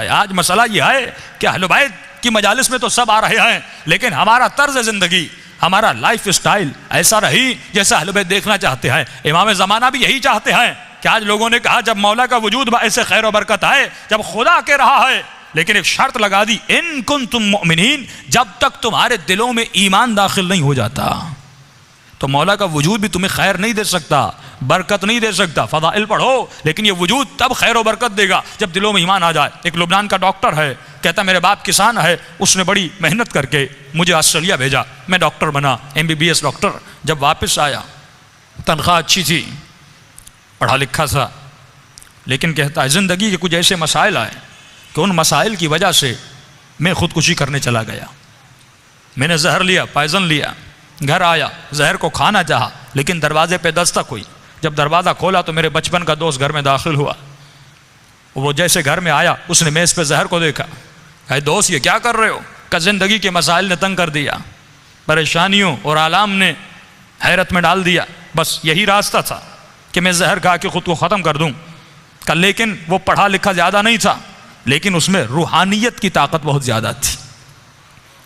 آج مسئلہ یہ ہے کہ اہل بیت کی مجالس میں تو سب آ رہے ہیں، لیکن ہمارا طرز زندگی، ہمارا لائف سٹائل ایسا رہی جیسا اہل بیت دیکھنا چاہتے ہیں۔ امام زمانہ بھی یہی چاہتے ہیں کہ آج لوگوں نے کہا جب مولا کا وجود باعث خیر و برکت ہے، جب خدا کے رہا ہے، لیکن ایک شرط لگا دی، ان کنتم مؤمنین، جب تک تمہارے دلوں میں ایمان داخل نہیں ہو جاتا تو مولا کا وجود بھی تمہیں خیر نہیں دے سکتا، برکت نہیں دے سکتا۔ فضائل پڑھو، لیکن یہ وجود تب خیر و برکت دے گا جب دلوں میں ایمان آ جائے۔ ایک لبنان کا ڈاکٹر ہے، کہتا میرے باپ کسان ہے، اس نے بڑی محنت کر کے مجھے آسٹریلیا بھیجا، میں ڈاکٹر بنا، MBBS ڈاکٹر۔ جب واپس آیا تنخواہ اچھی تھی، پڑھا لکھا تھا، لیکن کہتا ہے زندگی کے کچھ ایسے مسائل آئے کہ ان مسائل کی وجہ سے میں خودکشی کرنے چلا گیا۔ میں نے زہر لیا، پائزن لیا، گھر آیا، زہر کو کھانا چاہا، لیکن دروازے پہ دستک ہوئی۔ جب دروازہ کھولا تو میرے بچپن کا دوست گھر میں داخل ہوا۔ وہ جیسے گھر میں آیا، اس نے میز پہ زہر کو دیکھا، اے دوست یہ کیا کر رہے ہو؟ کہ زندگی کے مسائل نے تنگ کر دیا، پریشانیوں اور آلام نے حیرت میں ڈال دیا، بس یہی راستہ تھا کہ میں زہر کھا کے خود کو ختم کر دوں۔ لیکن وہ پڑھا لکھا زیادہ نہیں تھا، لیکن اس میں روحانیت کی طاقت بہت زیادہ تھی،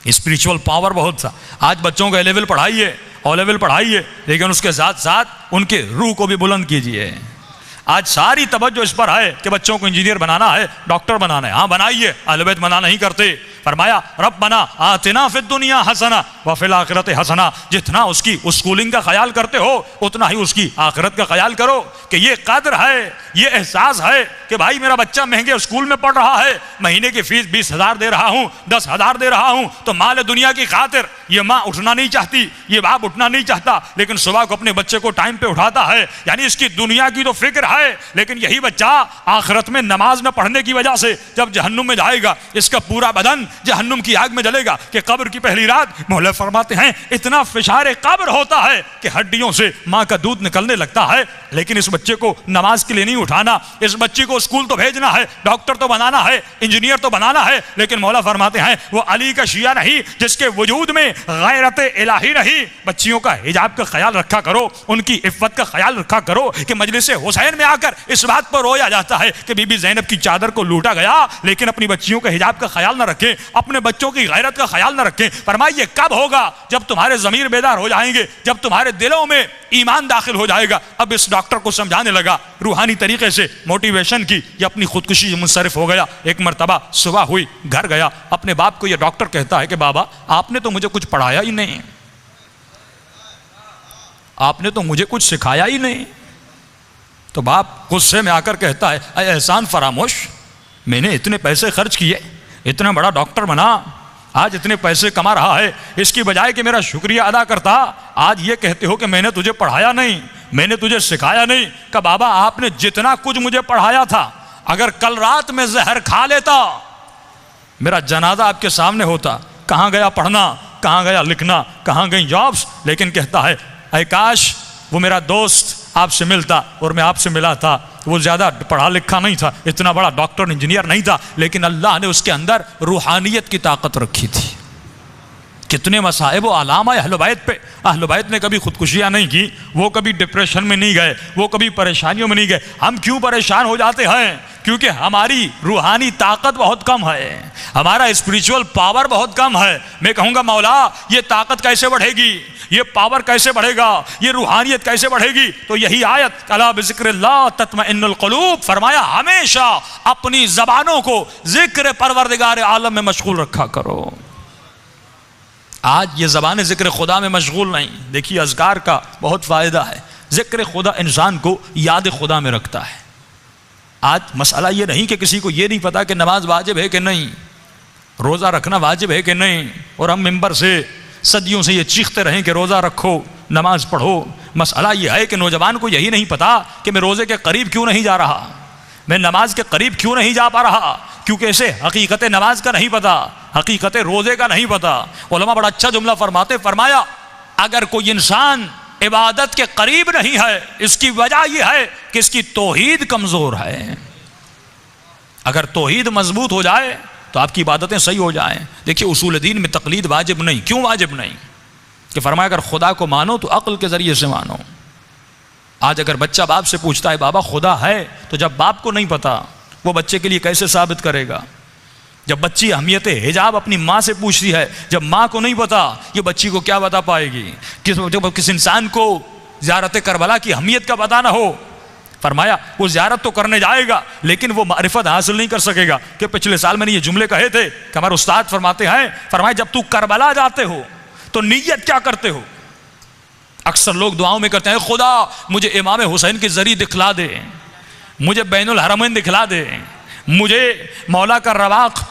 اسپریچول پاور بہت تھا۔ آج بچوں کو A-لیول پڑھائیے، O-لیول پڑھائیے، لیکن اس کے ساتھ ساتھ ان کے روح کو بھی بلند کیجیے۔ آج ساری توجہ اس پر ہے کہ بچوں کو انجینئر بنانا ہے، ڈاکٹر بنانا ہے۔ ہاں بنائیے، اہل بیت منع نہیں کرتے۔ فرمایا ربنا آتنا فی الدنیا حسنہ وفی الآخرۃ حسنہ، جتنا اس کی اسکولنگ کا خیال کرتے ہو اتنا ہی اس کی آخرت کا خیال کرو، کہ یہ قدر ہے، یہ احساس ہے کہ بھائی میرا بچہ مہنگے اسکول میں پڑھ رہا ہے، مہینے کی فیس 20,000 دے رہا ہوں، 10,000 دے رہا ہوں، تو مال دنیا کی خاطر یہ ماں اٹھنا نہیں چاہتی، یہ باپ اٹھنا نہیں چاہتا، لیکن صبح کو اپنے بچے کو ٹائم پہ اٹھاتا ہے۔ یعنی اس کی دنیا کی تو فکر ہے، لیکن یہی بچہ آخرت میں نماز نہ پڑھنے کی وجہ سے جب جہنم میں جائے گا، اس کا پورا بدن جہنم کی آگ میں جلے گا۔ کہ قبر کی پہلی رات مولا فرماتے ہیں اتنا فشار قبر ہوتا ہے کہ ہڈیوں سے ماں کا دودھ نکلنے لگتا ہے، لیکن اس بچے کو نماز کے لیے نہیں اٹھانا، اس بچے کو اسکول تو بھیجنا ہے، ڈاکٹر تو بنانا ہے، انجینئر تو بنانا ہے، لیکن مولا فرماتے ہیں وہ علی کا شیعہ نہیں جس کے وجود میں غیرت الہی نہیں۔ بچیوں کا حجاب کا خیال رکھا کرو، ان کی عفت کا خیال رکھا کرو۔ کہ مجلس حسین میں آ کر اس بات پر رویا جاتا ہے کہ بی بی زینب کی چادر کو لوٹا گیا، لیکن اپنی بچیوں کا حجاب کا خیال نہ رکھیں، اپنے بچوں کی غیرت کا خیال نہ رکھیں۔ فرمایا یہ کب ہوگا؟ جب تمہارے ضمیر بیدار ہو جائیں گے، جب تمہارے دلوں میں ایمان داخل ہو جائے گا۔ اب اس ڈاکٹر کو سمجھانے لگا روحانی طریقے سے، موٹیویشن کی، یہ اپنی خودکشی سے منصرف ہو گیا۔ ایک مرتبہ صبح ہوئی، گھر گیا، اپنے باپ کو یہ ڈاکٹر کہتا ہے کہ بابا آپ نے تو مجھے کچھ پڑھایا ہی نہیں، آپ نے تو مجھے کچھ سکھایا ہی نہیں۔ تو باپ غصے میں آ کر کہتا ہے اے احسان فراموش، میں نے اتنے پیسے خرچ کیے، اتنا بڑا ڈاکٹر بنا، آج اتنے پیسے کما رہا ہے، اس کی بجائے کہ میرا شکریہ ادا کرتا، آج یہ کہتے ہو کہ میں نے تجھے پڑھایا نہیں، میں نے تجھے سکھایا نہیں۔ کہ بابا آپ نے جتنا کچھ مجھے پڑھایا تھا، اگر کل رات میں زہر کھا لیتا میرا جنازہ آپ کے سامنے ہوتا۔ کہاں گیا پڑھنا، کہاں گیا لکھنا، کہاں گئی جابس؟ لیکن کہتا ہے اے کاش وہ میرا دوست آپ سے ملتا اور میں آپ سے ملا تھا، وہ زیادہ پڑھا لکھا نہیں تھا، اتنا بڑا ڈاکٹر انجینئر نہیں تھا، لیکن اللہ نے اس کے اندر روحانیت کی طاقت رکھی تھی۔ کتنے مصائب و آلام آئے اہل بیت پہ، اہل بیت نے کبھی خودکشیاں نہیں کی، وہ کبھی ڈپریشن میں نہیں گئے، وہ کبھی پریشانیوں میں نہیں گئے۔ ہم کیوں پریشان ہو جاتے ہیں؟ کیونکہ ہماری روحانی طاقت بہت کم ہے، ہمارا اسپریچول پاور بہت کم ہے۔ میں کہوں گا مولا یہ طاقت کیسے بڑھے گی، یہ پاور کیسے بڑھے گا، یہ روحانیت کیسے بڑھے گی؟ تو یہی آیت الا بذکر اللہ تطمئن القلوب، فرمایا ہمیشہ اپنی زبانوں کو ذکر پروردگار عالم میں مشغول رکھا کرو۔ آج یہ زبان ذکر خدا میں مشغول نہیں۔ دیکھیے اذکار کا بہت فائدہ ہے، ذکر خدا انسان کو یاد خدا میں رکھتا ہے۔ آج مسئلہ یہ نہیں کہ کسی کو یہ نہیں پتا کہ نماز واجب ہے کہ نہیں، روزہ رکھنا واجب ہے کہ نہیں، اور ہم ممبر سے صدیوں سے یہ چیختے رہیں کہ روزہ رکھو، نماز پڑھو۔ مسئلہ یہ ہے کہ نوجوان کو یہی نہیں پتا کہ میں روزے کے قریب کیوں نہیں جا رہا، میں نماز کے قریب کیوں نہیں جا پا رہا، کیونکہ اسے حقیقت نماز کا نہیں پتا، حقیقت روزے کا نہیں پتا۔ علماء بڑا اچھا جملہ فرمایا اگر کوئی انسان عبادت کے قریب نہیں ہے، اس کی وجہ یہ ہے کہ اس کی توحید کمزور ہے۔ اگر توحید مضبوط ہو جائے تو آپ کی عبادتیں صحیح ہو جائیں۔ دیکھیے اصول دین میں تقلید واجب نہیں۔ کیوں واجب نہیں؟ کہ فرمایا اگر خدا کو مانو تو عقل کے ذریعے سے مانو۔ آج اگر بچہ باپ سے پوچھتا ہے بابا خدا ہے، تو جب باپ کو نہیں پتا وہ بچے کے لیے کیسے ثابت کرے گا؟ جب بچی اہمیت حجاب اپنی ماں سے پوچھتی ہے، جب ماں کو نہیں پتا یہ بچی کو کیا بتا پائے گی؟ جب کس انسان کو زیارت کربلا کی اہمیت کا پتہ نہ ہو، فرمایا وہ زیارت تو کرنے جائے گا لیکن وہ معرفت حاصل نہیں کر سکے گا. کہ پچھلے سال میں نے یہ جملے کہے تھے کہ ہمارے استاد فرماتے ہیں، فرمایا جب تو کربلا جاتے ہو تو نیت کیا کرتے ہو؟ اکثر لوگ دعاؤں میں کرتے ہیں خدا مجھے امام حسین کی زری دکھلا دے، مجھے بین الحرمین دکھلا دے، مجھے مولا کا رواق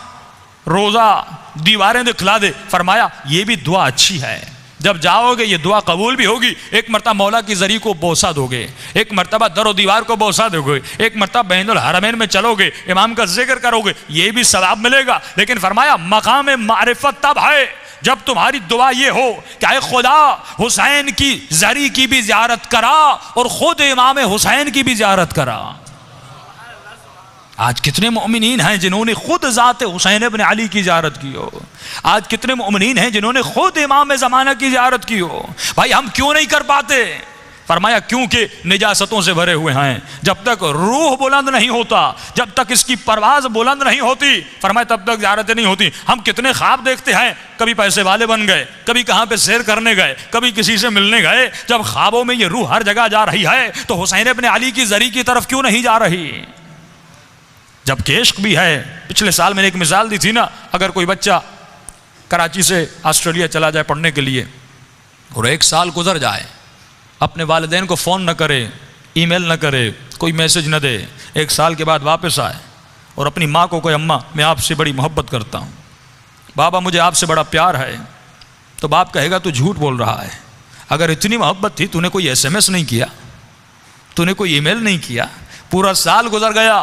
روزہ دیواریں دکھلا دے. فرمایا یہ بھی دعا اچھی ہے، جب جاؤ گے یہ دعا قبول بھی ہوگی. ایک مرتبہ مولا کی زری کو بوسہ دو گے، ایک مرتبہ در و دیوار کو بوسہ دو گے، ایک مرتبہ بین الحرمین میں چلو گے، امام کا ذکر کرو گے، یہ بھی ثواب ملے گا. لیکن فرمایا مقام معرفت تب ہے جب تمہاری دعا یہ ہو کہ اے خدا حسین کی زری کی بھی زیارت کرا اور خود امام حسین کی بھی زیارت کرا. آج کتنے مومنین ہیں جنہوں نے خود ذات حسین ابن علی کی زیارت کی ہو؟ آج کتنے مومنین ہیں جنہوں نے خود امام زمانہ کی زیارت کی ہو؟ بھائی ہم کیوں نہیں کر پاتے؟ فرمایا کیونکہ نجاستوں سے بھرے ہوئے ہیں. جب تک روح بلند نہیں ہوتا، جب تک اس کی پرواز بلند نہیں ہوتی، فرمایا تب تک زیارتیں نہیں ہوتی. ہم کتنے خواب دیکھتے ہیں، کبھی پیسے والے بن گئے، کبھی کہاں پہ سیر کرنے گئے، کبھی کسی سے ملنے گئے. جب خوابوں میں یہ روح ہر جگہ جا رہی ہے تو حسین ابن علی کی زری کی طرف کیوں نہیں جا رہی؟ جب کہ عشق بھی ہے. پچھلے سال میں نے ایک مثال دی تھی نا، اگر کوئی بچہ کراچی سے آسٹریلیا چلا جائے پڑھنے کے لیے اور 1 سال گزر جائے، اپنے والدین کو فون نہ کرے، ای میل نہ کرے، کوئی میسج نہ دے، 1 سال کے بعد واپس آئے اور اپنی ماں کو کوئی اماں میں آپ سے بڑی محبت کرتا ہوں، بابا مجھے آپ سے بڑا پیار ہے، تو باپ کہے گا تو جھوٹ بول رہا ہے. اگر اتنی محبت تھی تو نے کوئی ایس ایم ایس نہیں کیا، تو نے کوئی ای میل نہیں کیا، پورا سال گزر گیا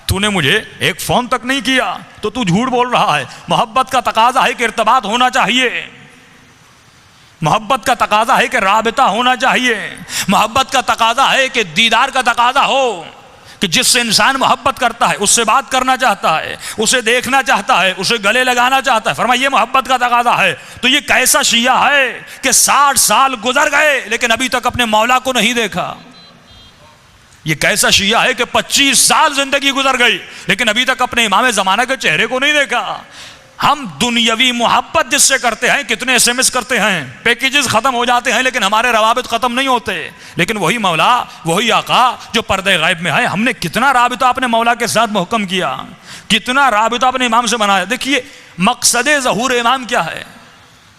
تو نے مجھے ایک فون تک نہیں کیا، تو جھوٹ بول رہا ہے. محبت کا تقاضا ہے کہ ارتباط ہونا چاہیے، محبت کا تقاضا ہے کہ رابطہ ہونا چاہیے، محبت کا تقاضا ہے کہ دیدار کا تقاضا ہو، کہ جس سے انسان محبت کرتا ہے اس سے بات کرنا چاہتا ہے، اسے دیکھنا چاہتا ہے، اسے گلے لگانا چاہتا ہے. فرمایا یہ محبت کا تقاضا ہے. تو یہ کیسا شیعہ ہے کہ 60 سال گزر گئے لیکن ابھی تک اپنے مولا کو نہیں دیکھا؟ یہ کیسا شیعہ ہے کہ 25 سال زندگی گزر گئی لیکن ابھی تک اپنے امام زمانہ کے چہرے کو نہیں دیکھا؟ ہم دنیاوی محبت جس سے کرتے ہیں، کتنے ایس ایم ایس کرتے ہیں، پیکیجز ختم ہو جاتے ہیں لیکن ہمارے روابط ختم نہیں ہوتے. لیکن وہی مولا، وہی آقا جو پردے غیب میں ہے، ہم نے کتنا رابطہ اپنے مولا کے ساتھ محکم کیا، کتنا رابطہ اپنے امام سے بنایا. دیکھیے مقصد ظہور امام کیا ہے؟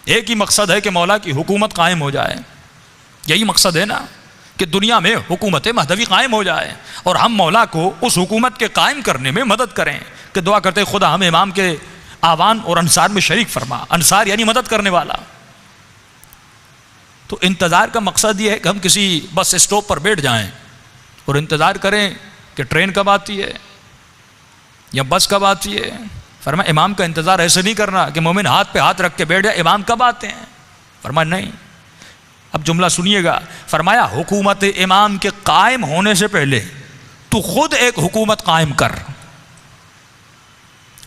ایک ہی مقصد ہے کہ مولا کی حکومت قائم ہو جائے. یہی مقصد ہے نا کہ دنیا میں حکومت مہدوی قائم ہو جائے اور ہم مولا کو اس حکومت کے قائم کرنے میں مدد کریں. کہ دعا کرتے خدا ہمیں امام کے آوان اور انصار میں شریک فرما. انصار یعنی مدد کرنے والا. تو انتظار کا مقصد یہ ہے کہ ہم کسی بس اسٹاپ پر بیٹھ جائیں اور انتظار کریں کہ ٹرین کب آتی ہے یا بس کب آتی ہے. فرمایا امام کا انتظار ایسے نہیں کرنا کہ مومن ہاتھ پہ ہاتھ رکھ کے بیٹھ جائے امام کب آتے ہیں. فرمایا نہیں. اب جملہ سنیے گا. فرمایا حکومت امام کے قائم ہونے سے پہلے تو خود ایک حکومت قائم کر.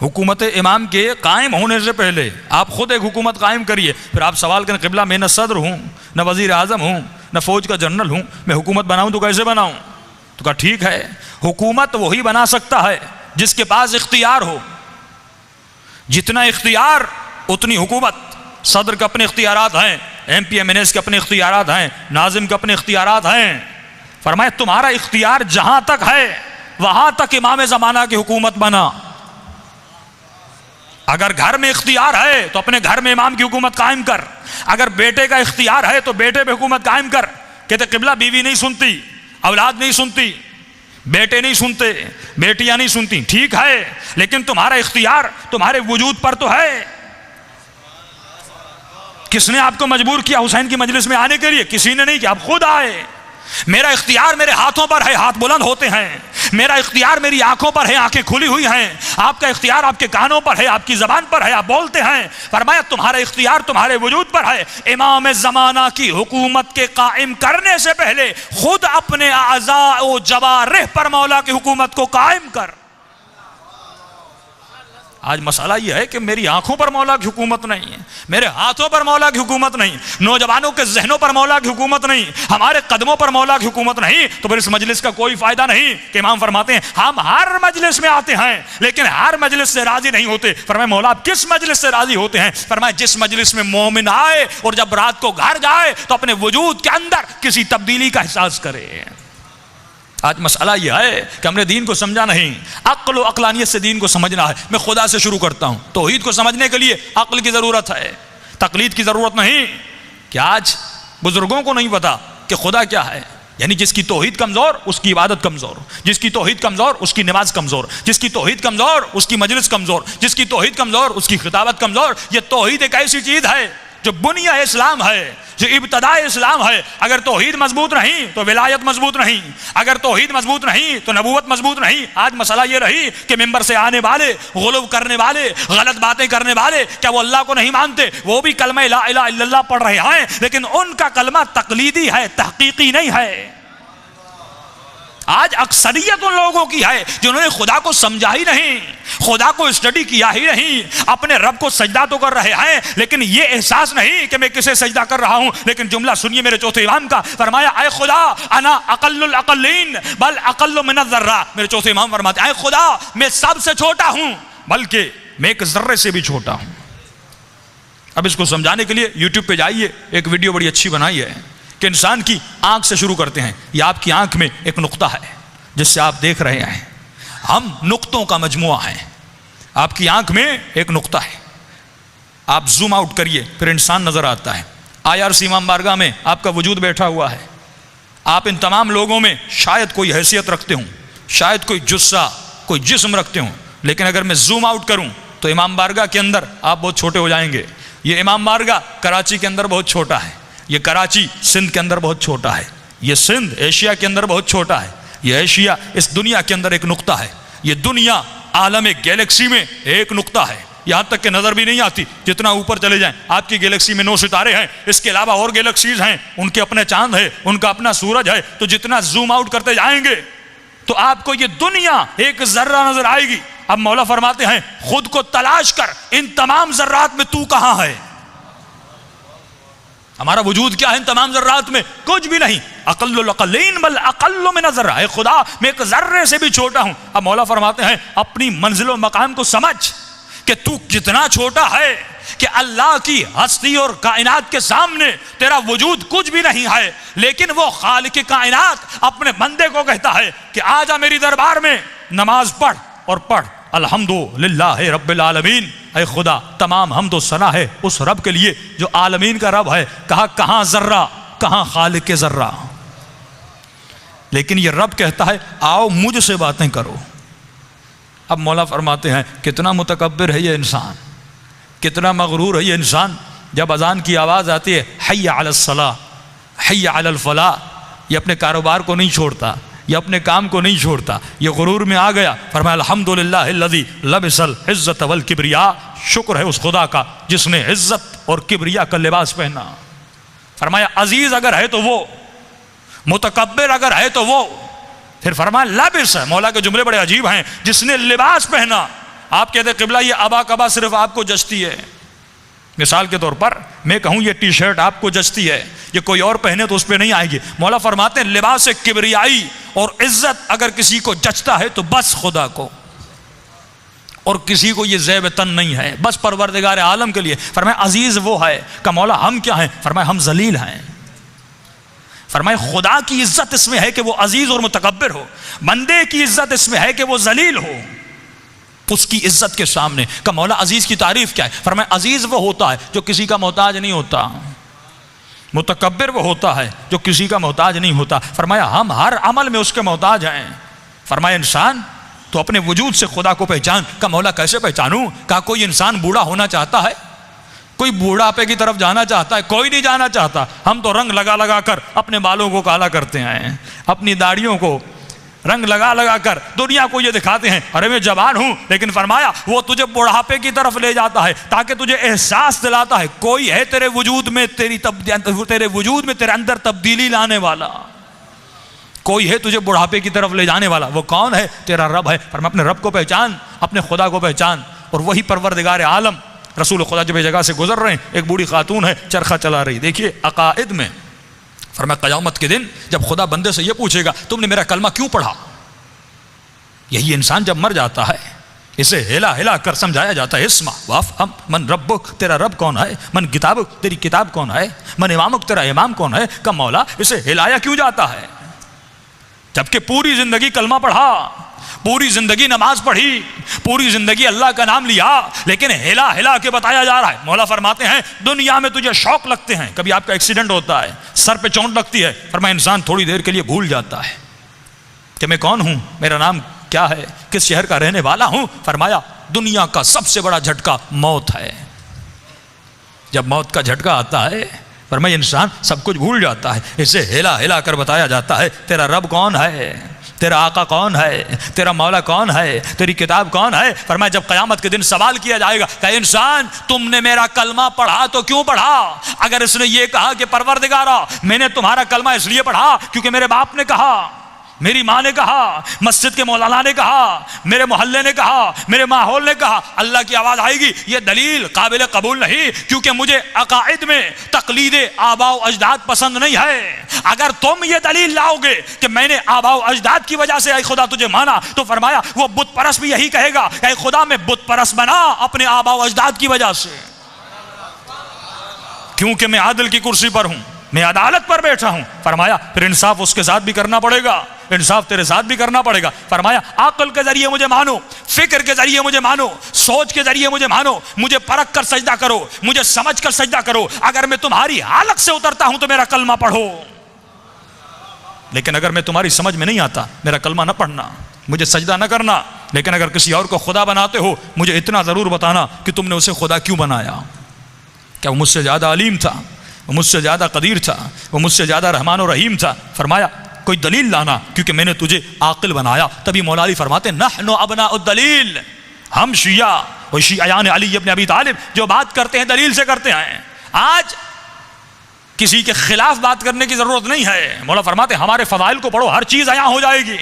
حکومت امام کے قائم ہونے سے پہلے آپ خود ایک حکومت قائم کریے. پھر آپ سوال کریں قبلہ میں نہ صدر ہوں، نہ وزیر اعظم ہوں، نہ فوج کا جنرل ہوں، میں حکومت بناؤں تو کیسے بناؤں؟ تو کہا ٹھیک ہے، حکومت وہی بنا سکتا ہے جس کے پاس اختیار ہو. جتنا اختیار اتنی حکومت. صدر کے اپنے اختیارات ہیں، M P M N S کے اپنے اختیارات ہیں، ناظم کے اپنے اختیارات ہیں. فرمایا تمہارا اختیار جہاں تک ہے وہاں تک امام زمانہ کی حکومت بنا. اگر گھر میں اختیار ہے تو اپنے گھر میں امام کی حکومت قائم کر. اگر بیٹے کا اختیار ہے تو بیٹے پہ حکومت قائم کر. کہتے قبلہ بیوی نہیں سنتی، اولاد نہیں سنتی، بیٹے نہیں سنتے، بیٹیاں نہیں سنتی. ٹھیک ہے لیکن تمہارا اختیار تمہارے وجود پر تو ہے. کس نے آپ کو مجبور کیا حسین کی مجلس میں آنے کے لیے؟ کسی نے نہیں کیا، آپ خود آئے. میرا اختیار میرے ہاتھوں پر ہے، ہاتھ بلند ہوتے ہیں. میرا اختیار میری آنکھوں پر ہے، آنکھیں کھلی ہوئی ہیں. آپ کا اختیار آپ کے کانوں پر ہے، آپ کی زبان پر ہے، آپ بولتے ہیں. فرمایا تمہارا اختیار تمہارے وجود پر ہے. امام زمانہ کی حکومت کے قائم کرنے سے پہلے خود اپنے اعضاء و جوارح پر مولا کی حکومت کو قائم کر. آج مسئلہ یہ ہے کہ میری آنکھوں پر مولا کی حکومت نہیں ہے، میرے ہاتھوں پر مولا کی حکومت نہیں، نوجوانوں کے ذہنوں پر مولا کی حکومت نہیں، ہمارے قدموں پر مولا کی حکومت نہیں، تو پھر اس مجلس کا کوئی فائدہ نہیں کہ امام فرماتے ہیں ہم ہر مجلس میں آتے ہیں لیکن ہر مجلس سے راضی نہیں ہوتے۔ فرمایا مولا آپ کس مجلس سے راضی ہوتے ہیں؟ فرمایا جس مجلس میں مومن آئے اور جب رات کو گھر جائے تو اپنے وجود کے اندر کسی تبدیلی کا احساس کرے۔ آج مسئلہ یہ ہے کہ ہم نے دین کو سمجھا نہیں، عقل و عقلانیت سے دین کو سمجھنا ہے۔ میں خدا سے شروع کرتا ہوں، توحید کو سمجھنے کے لیے عقل کی ضرورت ہے، تقلید کی ضرورت نہیں۔ کہ آج بزرگوں کو نہیں پتا کہ خدا کیا ہے، یعنی جس کی توحید کمزور اس کی عبادت کمزور، جس کی توحید کمزور اس کی نماز کمزور، جس کی توحید کمزور اس کی مجلس کمزور، جس کی توحید کمزور اس کی خطابت کمزور۔ یہ توحید ایک ایسی چیز ہے جو بنیاد اسلام ہے، جو ابتداء اسلام ہے۔ اگر توحید مضبوط نہیں تو ولایت مضبوط نہیں، اگر توحید مضبوط نہیں تو نبوت مضبوط نہیں۔ آج مسئلہ یہ رہی کہ ممبر سے آنے والے، غلو کرنے والے، غلط باتیں کرنے والے، کیا وہ اللہ کو نہیں مانتے؟ وہ بھی کلمہ لا الہ الا اللہ پڑھ رہے ہیں لیکن ان کا کلمہ تقلیدی ہے، تحقیقی نہیں ہے۔ آج اکثریت ان لوگوں کی ہے جنہوں نے خدا کو سمجھا ہی نہیں، خدا کو اسٹڈی کیا ہی نہیں، اپنے رب کو سجدہ تو کر رہے ہیں لیکن یہ احساس نہیں کہ میں کسے سجدہ کر رہا ہوں۔ لیکن جملہ سنیے میرے چوتھے امام کا، فرمایا اے خدا انا اقل الاقلین بل اقل من الذرہ۔ میرے چوتھے امام فرماتے ہیں اے خدا میں سب سے چھوٹا ہوں بلکہ میں ایک ذرے سے بھی چھوٹا ہوں۔ اب اس کو سمجھانے کے لیے یوٹیوب پہ جائیے، ایک ویڈیو بڑی اچھی بنائی ہے کہ انسان کی آنکھ سے شروع کرتے ہیں۔ یہ آپ کی آنکھ میں ایک نقطہ ہے جس سے آپ دیکھ رہے ہیں، ہم نقطوں کا مجموعہ ہیں۔ آپ کی آنکھ میں ایک نقطہ ہے، آپ زوم آؤٹ کریے پھر انسان نظر آتا ہے۔ IRC امام بارگاہ میں آپ کا وجود بیٹھا ہوا ہے، آپ ان تمام لوگوں میں شاید کوئی حیثیت رکھتے ہوں، شاید کوئی جثہ، کوئی جسم رکھتے ہوں، لیکن اگر میں زوم آؤٹ کروں تو امام بارگاہ کے اندر آپ بہت چھوٹے ہو جائیں گے۔ یہ امام بارگاہ کراچی کے اندر بہت چھوٹا ہے، یہ کراچی سندھ کے اندر بہت چھوٹا ہے، یہ سندھ ایشیا کے اندر بہت چھوٹا ہے، یہ ایشیا اس دنیا کے اندر ایک نقطہ ہے، یہ دنیا عالم گیلیکسی میں ایک نقطہ ہے، یہاں تک کہ نظر بھی نہیں آتی۔ جتنا اوپر چلے جائیں آپ کی گیلیکسی میں 9 ستارے ہیں، اس کے علاوہ اور گیلیکسیز ہیں، ان کے اپنے چاند ہے، ان کا اپنا سورج ہے۔ تو جتنا زوم آؤٹ کرتے جائیں گے تو آپ کو یہ دنیا ایک ذرہ نظر آئے گی۔ اب مولا فرماتے ہیں خود کو تلاش کر، ان تمام ذرات میں تو کہاں ہے؟ ہمارا وجود کیا ہے ان تمام ذرات میں؟ کچھ بھی نہیں۔ اقل الاقلین بل اقل من الذرہ، اے خدا میں ایک ذرے سے بھی چھوٹا ہوں۔ اب مولا فرماتے ہیں اپنی منزل و مقام کو سمجھ کہ تو کتنا چھوٹا ہے کہ اللہ کی ہستی اور کائنات کے سامنے تیرا وجود کچھ بھی نہیں ہے، لیکن وہ خالق کائنات اپنے بندے کو کہتا ہے کہ آجا میری دربار میں نماز پڑھ اور پڑھ الحمدللہ رب العالمین۔ اے خدا تمام حمد و ثنا ہے اس رب کے لیے جو عالمین کا رب ہے۔ کہا کہاں ذرہ، کہاں خالق کے ذرہ؟ لیکن یہ رب کہتا ہے آؤ مجھ سے باتیں کرو۔ اب مولا فرماتے ہیں کتنا متکبر ہے یہ انسان، کتنا مغرور ہے یہ انسان۔ جب اذان کی آواز آتی ہے حی علی الصلاۃ، حی علی الفلاح، یہ اپنے کاروبار کو نہیں چھوڑتا، یہ اپنے کام کو نہیں چھوڑتا، یہ غرور میں آ گیا۔ فرمایا الحمدللہ الذی لبس العزت والکبریاء، شکر ہے اس خدا کا جس نے عزت اور کبریا کا لباس پہنا۔ فرمایا عزیز اگر ہے تو وہ، متکبر اگر ہے تو وہ۔ پھر فرمایا لبس، مولا کے جملے بڑے عجیب ہیں، جس نے لباس پہنا۔ آپ کہتے قبلہ یہ ابا کبا صرف آپ کو جچتی ہے۔ مثال کے طور پر میں کہوں یہ ٹی شرٹ آپ کو جچتی ہے، یہ کوئی اور پہنے تو اس پہ نہیں آئے گی۔ مولا فرماتے ہیں لباس کبریائی اور عزت اگر کسی کو جچتا ہے تو بس خدا کو، اور کسی کو یہ زیب تن نہیں ہے، بس پروردگار عالم کے لیے۔ فرمایا عزیز وہ ہے کہ مولا ہم کیا ہیں؟ فرمایا ہم ذلیل ہیں۔ فرمایا خدا کی عزت اس میں ہے کہ وہ عزیز اور متکبر ہو، بندے کی عزت اس میں ہے کہ وہ ذلیل ہو اس کی عزت کے سامنے۔ کہ مولا عزیز کی تعریف کیا ہے؟ فرمایا عزیز وہ ہوتا ہے جو کسی کا محتاج نہیں ہوتا، متکبر وہ ہوتا ہے جو کسی کا محتاج نہیں ہوتا۔ فرمایا ہم ہر عمل میں اس کے محتاج ہیں۔ فرمایا انسان تو اپنے وجود سے خدا کو پہچان۔ کہ مولا کیسے پہچانوں؟ کہا کوئی انسان بوڑھا ہونا چاہتا ہے؟ کوئی بوڑھاپے کی طرف جانا چاہتا ہے؟ کوئی نہیں جانا چاہتا۔ ہم تو رنگ لگا لگا کر اپنے بالوں کو کالا کرتے ہیں، اپنی داڑھیوں کو رنگ لگا لگا کر دنیا کو یہ دکھاتے ہیں ارے میں جوان ہوں، لیکن فرمایا وہ تجھے بڑھاپے کی طرف لے جاتا ہے تاکہ تجھے احساس دلاتا ہے کوئی ہے تیرے وجود میں، تیرے وجود میں تیرے اندر تبدیلی لانے والا، کوئی ہے تجھے بڑھاپے کی طرف لے جانے والا۔ وہ کون ہے؟ تیرا رب ہے۔ فرمایا اپنے رب کو پہچان، اپنے خدا کو پہچان۔ اور وہی پروردگار عالم رسول خدا جب جگہ سے گزر رہے ہیں، ایک بوڑھی خاتون ہے چرخہ چلا رہی. دیکھیے عقائد میں فرمایا قیامت کے دن جب خدا بندے سے یہ پوچھے گا تم نے میرا کلمہ کیوں پڑھا، یہی انسان جب مر جاتا ہے اسے ہلا ہلا کر سمجھایا جاتا ہے اسما وافہم من ربک، تیرا رب کون ہے، من کتابک، تیری کتاب کون ہے، من امامک، تیرا امام کون ہے. کہ مولا اسے ہلایا کیوں جاتا ہے جبکہ پوری زندگی کلمہ پڑھا، پوری زندگی نماز پڑھی، پوری زندگی اللہ کا نام لیا، لیکن ہلا ہلا کے بتایا جا رہا ہے. مولا فرماتے ہیں دنیا میں تجھے شوق لگتے ہیں، کبھی آپ کا ایکسیڈنٹ ہوتا ہے، سر پہ چوٹ لگتی ہے، فرمایا انسان تھوڑی دیر کے لیے بھول جاتا ہے کہ میں کون ہوں، میرا نام کیا ہے، کس شہر کا رہنے والا ہوں. فرمایا دنیا کا سب سے بڑا جھٹکا موت ہے. جب موت کا جھٹکا آتا ہے فرمایا انسان سب کچھ بھول جاتا ہے، اسے ہلا ہلا کر بتایا جاتا ہے تیرا رب کون ہے، تیرا آقا کون ہے، تیرا مولا کون ہے، تیری کتاب کون ہے. فرمایا جب قیامت کے دن سوال کیا جائے گا کہ انسان تم نے میرا کلمہ پڑھا تو کیوں پڑھا. اگر اس نے یہ کہا کہ پروردگارا میں نے تمہارا کلمہ اس لیے پڑھا کیونکہ میرے باپ نے کہا، میری ماں نے کہا، مسجد کے مولانا نے کہا، میرے محلے نے کہا، میرے ماحول نے کہا، اللہ کی آواز آئے گی یہ دلیل قابل قبول نہیں، کیونکہ مجھے عقائد میں تقلید آباء و اجداد پسند نہیں ہے. اگر تم یہ دلیل لاؤ گے کہ میں نے آباء و اجداد کی وجہ سے اے خدا تجھے مانا، تو فرمایا وہ بت پرست بھی یہی کہے گا اے خدا میں بت پرست بنا اپنے آباء و اجداد کی وجہ سے، کیونکہ میں عادل کی کرسی پر ہوں، میں عدالت پر بیٹھا ہوں. فرمایا پھر انصاف اس کے ساتھ بھی کرنا پڑے گا، انصاف تیرے ساتھ بھی کرنا پڑے گا. فرمایا عقل کے ذریعے مجھے مانو، فکر کے ذریعے مجھے مانو، سوچ کے ذریعے مجھے مانو، مجھے پرکھ کر سجدہ کرو، مجھے سمجھ کر سجدہ کرو. اگر میں تمہاری حالت سے اترتا ہوں تو میرا کلمہ پڑھو، لیکن اگر میں تمہاری سمجھ میں نہیں آتا میرا کلمہ نہ پڑھنا، مجھے سجدہ نہ کرنا. لیکن اگر کسی اور کو خدا بناتے ہو مجھے اتنا ضرور بتانا کہ تم نے اسے خدا کیوں بنایا. کیا وہ مجھ سے زیادہ علیم تھا، وہ مجھ سے زیادہ قدیر تھا، وہ مجھ سے زیادہ رحمان و رحیم تھا. فرمایا کوئی دلیل لانا کیونکہ میں نے تجھے عاقل بنایا. تبھی مولا علی فرماتے نحن ابناء الدلیل، ہم شیعہ و شیعیان علی ابن ابی طالب جو بات کرتے ہیں دلیل سے کرتے ہیں. آج کسی کے خلاف بات کرنے کی ضرورت نہیں ہے. مولا فرماتے ہمارے فضائل کو پڑھو، ہر چیز عیاں ہو جائے گی.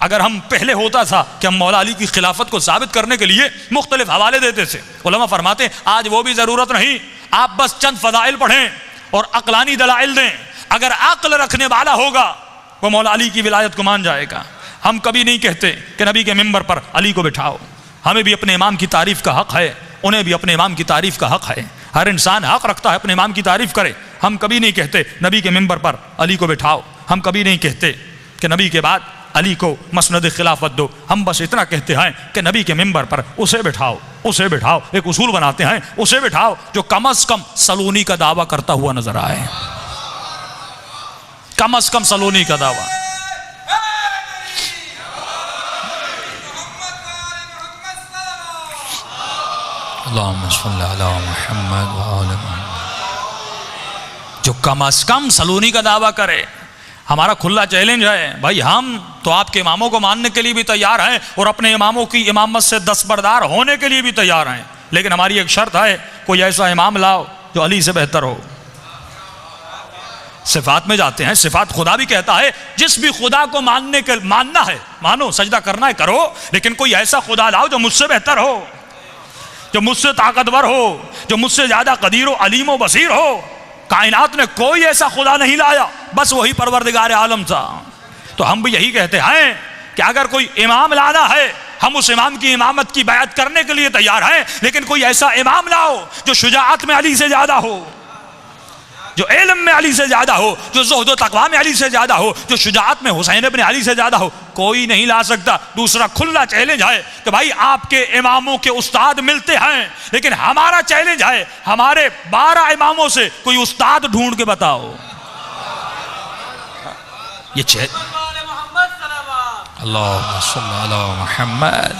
اگر ہم پہلے ہوتا تھا کہ ہم مولا علی کی خلافت کو ثابت کرنے کے لیے مختلف حوالے دیتے تھے، علماء فرماتے ہیں آج وہ بھی ضرورت نہیں. آپ بس چند فضائل پڑھیں اور عقلانی دلائل دیں. اگر عقل رکھنے والا ہوگا وہ مولا علی کی ولایت کو مان جائے گا. ہم کبھی نہیں کہتے کہ نبی کے ممبر پر علی کو بٹھاؤ. ہمیں بھی اپنے امام کی تعریف کا حق ہے، انہیں بھی اپنے امام کی تعریف کا حق ہے. ہر انسان حق رکھتا ہے اپنے امام کی تعریف کرے. ہم کبھی نہیں کہتے نبی کے ممبر پر علی کو بٹھاؤ. ہم کبھی نہیں کہتے کہ نبی کے بعد علی کو مسند خلافت دو. ہم بس اتنا کہتے ہیں کہ نبی کے ممبر پر اسے بٹھاؤ، اسے بٹھاؤ. ایک اصول بناتے ہیں اسے بٹھاؤ جو کم از کم سلونی کا دعویٰ کرتا ہوا نظر آئے، کم از کم سلونی کا دعویٰ. اللہم صلی علی محمد وآل محمد، جو کم از کم سلونی کا دعویٰ کرے. ہمارا کھلا چیلنج ہے بھائی، ہم تو آپ کے اماموں کو ماننے کے لیے بھی تیار ہیں اور اپنے اماموں کی امامت سے دستبردار ہونے کے لیے بھی تیار ہیں، لیکن ہماری ایک شرط ہے کوئی ایسا امام لاؤ جو علی سے بہتر ہو. صفات میں جاتے ہیں، صفات خدا بھی کہتا ہے جس بھی خدا کو ماننا ہے مانو، سجدہ کرنا ہے کرو، لیکن کوئی ایسا خدا لاؤ جو مجھ سے بہتر ہو، جو مجھ سے طاقتور ہو، جو مجھ سے زیادہ قدیر و علیم و بصیر ہو. کائنات نے کوئی ایسا خدا نہیں لایا، بس وہی پروردگار عالم تھا. تو ہم بھی یہی کہتے ہیں کہ اگر کوئی امام لانا ہے ہم اس امام کی امامت کی بیعت کرنے کے لیے تیار ہیں، لیکن کوئی ایسا امام لاؤ جو شجاعت میں علی سے زیادہ ہو، جو علم میں علی سے زیادہ ہو، جو زہد و تقوی میں علی سے زیادہ ہو، جو شجاعت میں حسین ابن علی سے زیادہ ہو. کوئی نہیں لا سکتا. دوسرا کھلا چیلنج ہے کہ بھائی آپ کے اماموں کے استاد ملتے ہیں، لیکن ہمارا چیلنج ہے ہمارے 12 اماموں سے کوئی استاد ڈھونڈ کے بتاؤ. یہ اللہم صلی علی محمد.